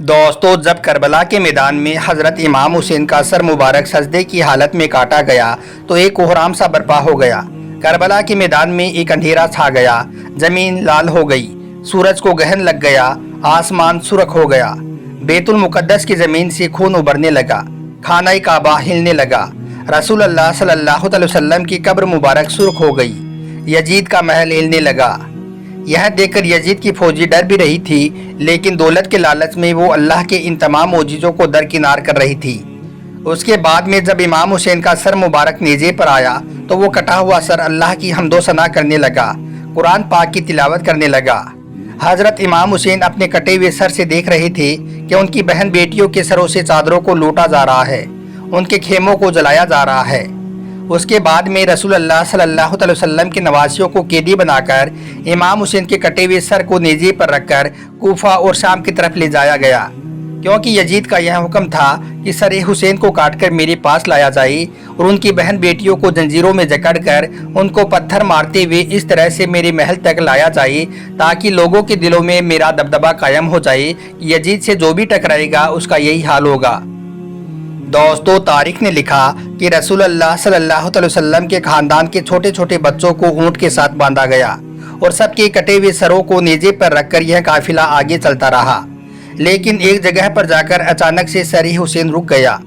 दोस्तों, जब करबला के मैदान में हज़रत इमाम हुसैन का सर मुबारक सजदे की हालत में काटा गया तो एक कोहराम सा बर्पा हो गया। करबला के मैदान में एक अंधेरा छा गया, जमीन लाल हो गई, सूरज को गहन लग गया, आसमान सुर्ख हो गया, बैतुल मुकद्दस की ज़मीन से खून उबरने लगा, खाना काबा हिलने लगा, रसूल अल्लाह सल्लल्लाहु अलैहि वसल्लम की कब्र मुबारक सुर्ख हो गई, यजीद का महल हिलने लगा। यह देखकर यजीद की फौजी डर भी रही थी, लेकिन दौलत के लालच में वो अल्लाह के इन तमाम मौजिज़ों को दरकिनार कर रही थी। उसके बाद में जब इमाम हुसैन का सर मुबारक नेज़े पर आया तो वो कटा हुआ सर अल्लाह की हम्दो सना करने लगा, कुरान पाक की तिलावत करने लगा। हज़रत इमाम हुसैन अपने कटे हुए सर से देख रहे थे कि उनकी बहन बेटियों के सरों से चादरों को लूटा जा रहा है, उनके खेमों को जलाया जा रहा है। उसके बाद में रसूल अल्लाह सल्लल्लाहु अलैहि वसल्लम के नवासियों को कैदी बनाकर इमाम हुसैन के कटे हुए सर को नेज़े पर रखकर कूफा और शाम की तरफ ले जाया गया, क्योंकि यजीद का यह हुक्म था कि सर हुसैन को काटकर मेरे पास लाया जाए और उनकी बहन बेटियों को जंजीरों में जकड़कर उनको पत्थर मारते हुए इस तरह से मेरे महल तक लाया जाए ताकि लोगों के दिलों में मेरा दबदबा कायम हो जाए कि यजीद से जो भी टकराएगा उसका यही हाल होगा। दोस्तों, तारीख ने लिखा कि रसूल अल्लाह सल्लल्लाहु अलैहि वसल्लम के खानदान के छोटे छोटे बच्चों को ऊंट के साथ बांधा गया और सबके कटे हुए सरों को नेज़े पर रखकर यह काफिला आगे चलता रहा। लेकिन एक जगह पर जाकर अचानक से सर हुसैन रुक गया।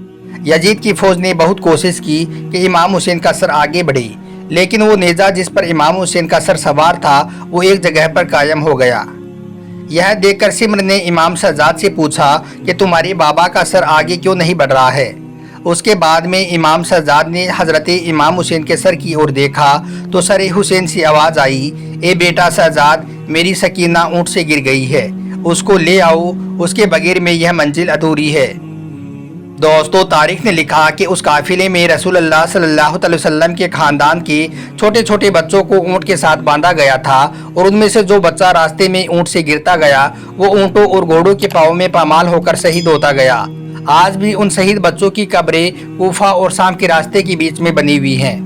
यजीद की फौज ने बहुत कोशिश की कि इमाम हुसैन का सर आगे बढ़े, लेकिन वो नेज़ा जिस पर इमाम हुसैन का सर सवार था वो एक जगह पर कायम हो गया। यह देखकर सिमर ने इमाम सज्जाद से पूछा कि तुम्हारे बाबा का सर आगे क्यों नहीं बढ़ रहा है। उसके बाद में इमाम सज्जाद ने हज़रत इमाम हुसैन के सर की ओर देखा तो सर हुसैन से आवाज़ आई, ए बेटा सज्जाद, मेरी सकीना ऊँट से गिर गई है, उसको ले आओ, उसके बगैर में यह मंजिल अधूरी है। दोस्तों, तारीख ने लिखा कि उस काफिले में रसूल अल्लाह सल्लल्लाहु अलैहि वसल्लम के खानदान के छोटे छोटे बच्चों को ऊँट के साथ बांधा गया था और उनमें से जो बच्चा रास्ते में ऊँट से गिरता गया वो ऊँटों और घोड़ों के पाँव में पामाल होकर शहीद होता गया। आज भी उन शहीद बच्चों की कब्रें कूफा और शाम के रास्ते के बीच में बनी हुई हैं।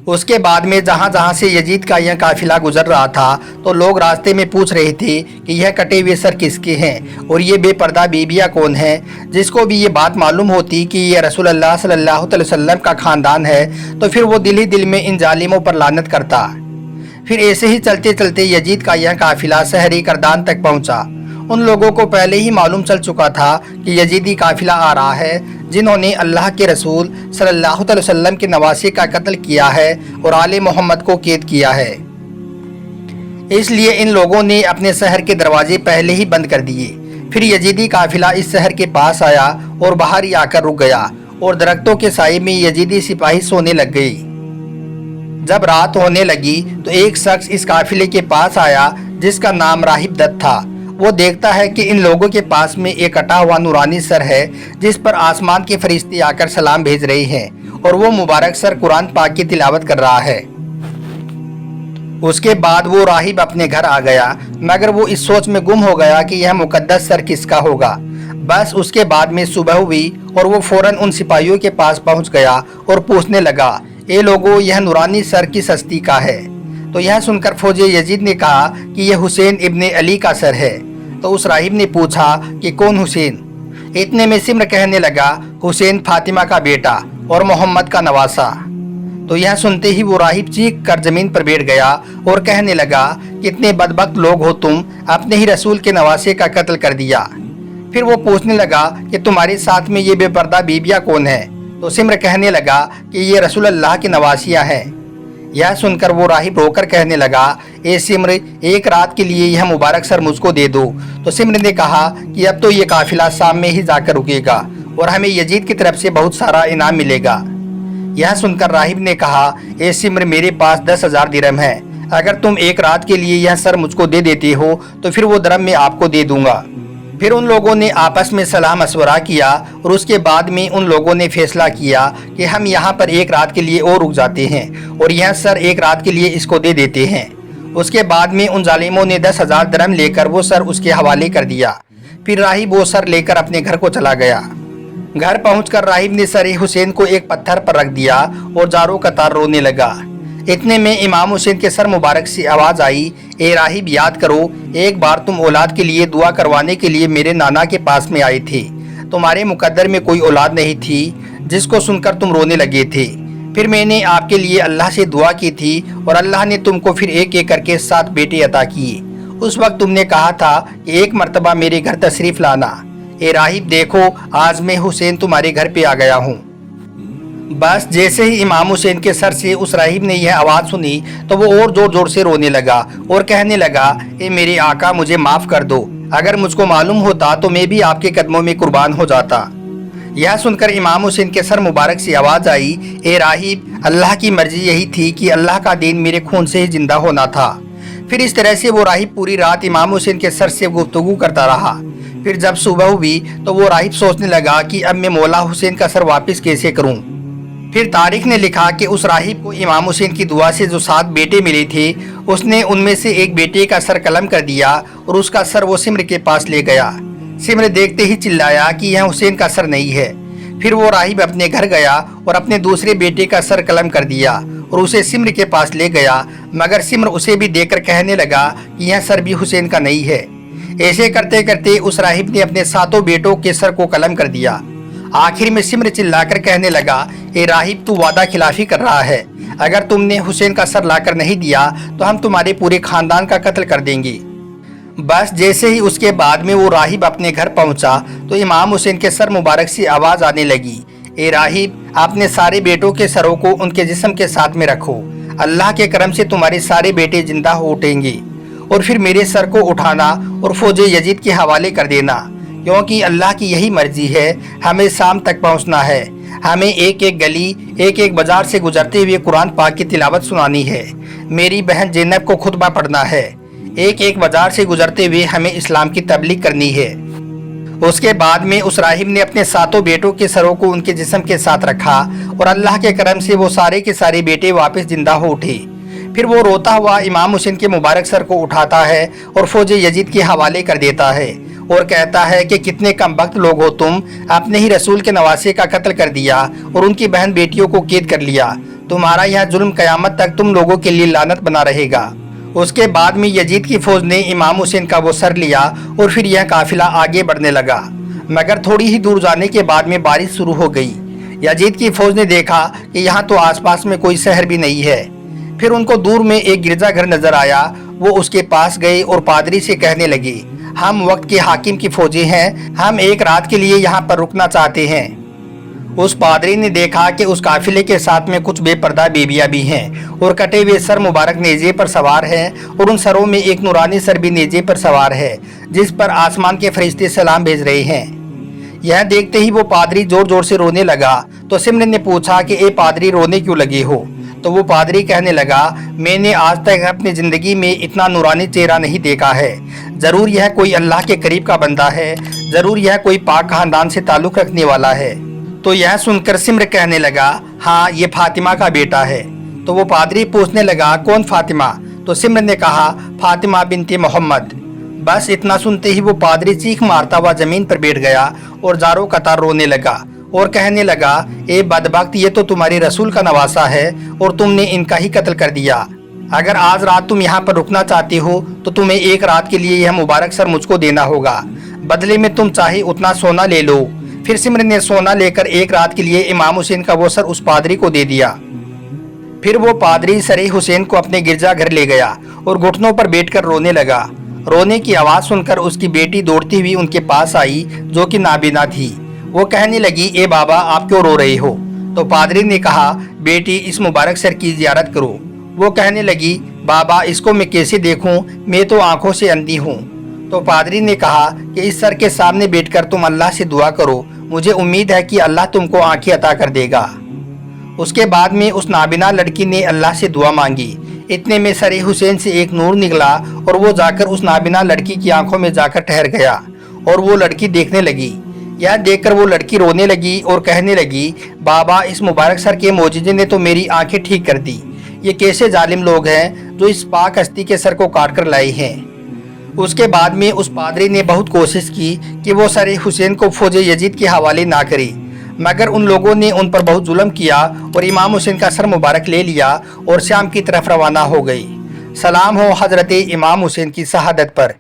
उसके बाद में जहाँ जहाँ से यजीद का यह काफिला गुजर रहा था तो लोग रास्ते में पूछ रहे थे कि यह कटे हुए सर किसके हैं और ये बेपर्दा बीबियाँ कौन है। जिसको भी ये बात मालूम होती कि ये रसूल अल्लाह सल्लल्लाहु अलैहि वसल्लम का ख़ानदान है तो फिर वो दिल ही दिल में इन जालिमों पर लानत करता। फिर ऐसे ही चलते चलते यजीद का यह काफिला शहरी करदान तक पहुँचा। उन लोगों को पहले ही मालूम चल चुका था कि यजीदी काफिला आ रहा है, जिन्होंने अल्लाह के रसूल सल्लल्लाहु अलैहि वसल्लम के नवासे का कत्ल किया है और आले मोहम्मद को कैद किया है। इसलिए इन लोगों ने अपने शहर के दरवाजे पहले ही बंद कर दिए। फिर यजीदी काफिला इस शहर के पास आया और बाहर ही आकर रुक गया और दरख्तों के साए में यजीदी सिपाही सोने लग गए। जब रात होने लगी तो एक शख्स इस काफिले के पास आया जिसका नाम राहिब दत्त था। वो देखता है कि इन लोगों के पास में एक कटा हुआ नूरानी सर है जिस पर आसमान के फरिश्ते आकर सलाम भेज रहे हैं और वो मुबारक सर कुरान पाक की तिलावत कर रहा है। उसके बाद वो राहिब अपने घर आ गया, मगर वो इस सोच में गुम हो गया कि यह मुकद्दस सर किसका होगा। बस उसके बाद में सुबह हुई और वो फौरन उन सिपाहियों के पास पहुंच गया और पूछने लगा, ए लोगों, यह नूरानी सर किस हस्ती का है। तो यह सुनकर फौजी यजीद ने कहा कि यह हुसैन इब्ने अली का सर है। तो उस राहिब ने पूछा कि कौन हुसैन। इतने में सिमर कहने लगा, हुसैन फातिमा का बेटा और मोहम्मद का नवासा। तो यह सुनते ही वो राहिब चीख कर जमीन पर बैठ गया और कहने लगा, कितने बदबख्त लोग हो तुम, अपने ही रसूल के नवासे का कत्ल कर दिया। फिर वो पूछने लगा कि तुम्हारे साथ में ये बेपर्दा बीबियाँ कौन है। तो सिमर कहने लगा कि ये रसूल अल्लाह की नवासियाँ हैं। यह सुनकर वो राहिब रोकर कहने लगा, ए सिमर, एक रात के लिए यह मुबारक सर मुझको दे दो। तो सिमर ने कहा कि अब तो ये काफिला शाम में ही जाकर रुकेगा और हमें यजीद की तरफ से बहुत सारा इनाम मिलेगा। यह सुनकर राहिब ने कहा, ए सिमर, मेरे पास 10,000 दिरहम है। अगर तुम एक रात के लिए यह सर मुझको दे देते हो तो फिर वो दिरहम मैं आपको दे दूंगा। फिर उन लोगों ने आपस में सलाह मशवरा किया और उसके बाद में उन लोगों ने फैसला किया कि हम यहाँ पर एक रात के लिए और रुक जाते हैं और यह सर एक रात के लिए इसको दे देते हैं। उसके बाद में उन जालिमों ने 10,000 दिरहम लेकर वो सर उसके हवाले कर दिया। फिर राहिब वो सर लेकर अपने घर को चला गया। घर पहुंचकर राहिब ने सर हुसैन को एक पत्थर पर रख दिया और जारो कतार रोने लगा। اتنے میں امام حسین کے سر مبارک سے آواز آئی، اے راہب یاد کرو، ایک بار تم اولاد کے لیے دعا کروانے کے لیے میرے نانا کے پاس میں آئے تھے، تمہارے مقدر میں کوئی اولاد نہیں تھی، جس کو سن کر تم رونے لگے تھے، پھر میں نے آپ کے لیے اللہ سے دعا کی تھی اور اللہ نے تم کو پھر ایک ایک کر کے 7 بیٹے عطا کیے۔ اس وقت تم نے کہا تھا کہ ایک مرتبہ میرے گھر تشریف لانا، اے راہب دیکھو آج میں حسین تمہارے گھر پہ آ گیا ہوں۔ بس جیسے ہی امام حسین کے سر سے اس راہب نے یہ آواز سنی تو وہ اور زور زور سے رونے لگا اور کہنے لگا، اے میرے آقا مجھے معاف کر دو، اگر مجھ کو معلوم ہوتا تو میں بھی آپ کے قدموں میں قربان ہو جاتا۔ یہ سن کر امام حسین کے سر مبارک سے آواز آئی، اے راہب اللہ کی مرضی یہی تھی کہ اللہ کا دین میرے خون سے ہی زندہ ہونا تھا۔ پھر اس طرح سے وہ راہب پوری رات امام حسین کے سر سے گفتگو کرتا رہا۔ پھر جب صبح ہوئی تو وہ راہب سوچنے لگا کہ اب میں مولا حسین کا سر واپس کیسے کروں۔ پھر تاریخ نے لکھا کہ اس راہب کو امام حسین کی دعا سے جو 7 بیٹے ملے تھے، اس نے ان میں سے ایک بیٹے کا سر قلم کر دیا اور اس کا سر وہ سمر کے پاس لے گیا۔ سمر دیکھتے ہی چلایا کہ یہ حسین کا سر نہیں ہے۔ پھر وہ راہب اپنے گھر گیا اور اپنے دوسرے بیٹے کا سر قلم کر دیا اور اسے سمر کے پاس لے گیا، مگر سمر اسے بھی دیکھ کر کہنے لگا کہ یہ سر بھی حسین کا نہیں ہے۔ ایسے کرتے کرتے اس راہب نے اپنے 7 بیٹوں کے سر کو قلم کر دیا۔ آخر میں سمر چلا کر کہنے لگا، اے راہب تو وعدہ خلافی کر رہا ہے، اگر تم نے حسین کا سر لا کر نہیں دیا تو ہم تمہارے پورے خاندان کا قتل کر دیں گے۔ بس جیسے ہی اس کے بعد میں وہ راہب اپنے گھر پہنچا تو امام حسین کے سر مبارک سے آواز آنے لگی، اے راہب اپنے سارے بیٹوں کے سروں کو ان کے جسم کے ساتھ میں رکھو، اللہ کے کرم سے تمہارے سارے بیٹے زندہ ہو اٹھیں گے، اور پھر میرے سر کو اٹھانا اور فوج یزید کے حوالے کر دینا، کیونکہ اللہ کی یہی مرضی ہے، ہمیں شام تک پہنچنا ہے، ہمیں ایک ایک گلی ایک ایک بازار سے گزرتے ہوئے قرآن پاک کی تلاوت سنانی ہے، میری بہن زینب کو خطبہ پڑھنا ہے، ایک ایک بازار سے گزرتے ہوئے ہمیں اسلام کی تبلیغ کرنی ہے۔ اس کے بعد میں اس راہب نے اپنے 7 بیٹوں کے سروں کو ان کے جسم کے ساتھ رکھا اور اللہ کے کرم سے وہ سارے کے سارے بیٹے واپس زندہ ہو اٹھے۔ پھر وہ روتا ہوا امام حسین کے مبارک سر کو اٹھاتا ہے اور فوج یزید کے حوالے کر دیتا ہے اور کہتا ہے کہ کتنے کم بخت لوگ ہو تم، اپنے ہی رسول کے نواسے کا قتل کر دیا اور ان کی بہن بیٹیوں کو قید کر لیا، تمہارا یہ ظلم قیامت تک تم لوگوں کے لیے لعنت بنا رہے گا۔ اس کے بعد میں یزید کی فوج نے امام حسین کا وہ سر لیا اور پھر یہ قافلہ آگے بڑھنے لگا، مگر تھوڑی ہی دور جانے کے بعد میں بارش شروع ہو گئی۔ یزید کی فوج نے دیکھا کہ یہاں تو آس پاس میں کوئی شہر بھی نہیں ہے۔ پھر ان کو دور میں ایک گرجا گھر نظر آیا، وہ اس کے پاس گئے اور پادری سے کہنے لگے، ہم وقت کے حاکم کی فوجی ہیں، ہم ایک رات کے لیے یہاں پر رکنا چاہتے ہیں۔ اس پادری نے دیکھا کہ اس قافلے کے ساتھ میں کچھ بے پردہ بیویاں بھی ہیں اور کٹے ہوئے سر مبارک نیزے پر سوار ہیں، اور ان سروں میں ایک نورانی سر بھی نیزے پر سوار ہے جس پر آسمان کے فرشتے سلام بھیج رہے ہیں۔ یہ دیکھتے ہی وہ پادری زور زور سے رونے لگا تو سمر نے پوچھا کہ اے پادری رونے کیوں لگے ہو؟ تو وہ پادری کہنے لگا، میں نے آج تک اپنی زندگی میں اتنا نورانی چہرہ نہیں دیکھا ہے، ضرور یہ کوئی اللہ کے قریب کا بندہ ہے، ضرور یہ کوئی پاک خاندان سے تعلق رکھنے والا ہے۔ تو یہ سن کر سمر کہنے لگا، ہاں یہ فاطمہ کا بیٹا ہے۔ تو وہ پادری پوچھنے لگا، کون فاطمہ؟ تو سمر نے کہا، فاطمہ بنت محمد۔ بس اتنا سنتے ہی وہ پادری چیخ مارتا ہوا زمین پر بیٹھ گیا اور زاروں قطار رونے لگا اور کہنے لگا، اے بدبخت، یہ تو تمہارے رسول کا نواسہ ہے اور تم نے ان کا ہی قتل کر دیا۔ اگر آج رات تم یہاں پر رکنا چاہتے ہو تو تمہیں ایک رات کے لیے یہ مبارک سر مجھ کو دینا ہوگا، بدلے میں تم چاہے اتنا سونا لے لو۔ پھر سمر نے سونا لے کر ایک رات کے لیے امام حسین کا وہ سر اس پادری کو دے دیا۔ پھر وہ پادری سر حسین کو اپنے گرجا گھر لے گیا اور گھٹنوں پر بیٹھ کر رونے لگا۔ رونے کی آواز سن کر اس کی بیٹی دوڑتی ہوئی ان کے پاس آئی جو کہ نابینا تھی۔ وہ کہنے لگی، اے بابا آپ کیوں رو رہے ہو؟ تو پادری نے کہا، بیٹی اس مبارک سر کی زیارت کرو۔ وہ کہنے لگی، بابا اس کو میں کیسے دیکھوں، میں تو آنکھوں سے اندھی ہوں۔ تو پادری نے کہا کہ اس سر کے سامنے بیٹھ کر تم اللہ سے دعا کرو، مجھے امید ہے کہ اللہ تم کو آنکھیں عطا کر دے گا۔ اس کے بعد میں اس نابینا لڑکی نے اللہ سے دعا مانگی، اتنے میں سر حسین سے ایک نور نکلا اور وہ جا کر اس نابینا لڑکی کی آنکھوں میں جا کر ٹھہر گیا اور وہ لڑکی دیکھنے لگی۔ یہ دیکھ کر وہ لڑکی رونے لگی اور کہنے لگی، بابا اس مبارک سر کے معجزے نے تو میری آنکھیں ٹھیک کر دی، یہ کیسے ظالم لوگ ہیں جو اس پاک ہستی کے سر کو کاٹ کر لائے ہیں۔ اس کے بعد میں اس پادری نے بہت کوشش کی کہ وہ سر حسین کو فوج یزید کے حوالے نہ کرے، मगर उन लोगों ने उन पर बहुत जुल्म किया और इमाम हुसैन का सर मुबारक ले लिया और शाम की तरफ रवाना हो गई। सलाम हो हज़रत इमाम हुसैन की शहादत पर।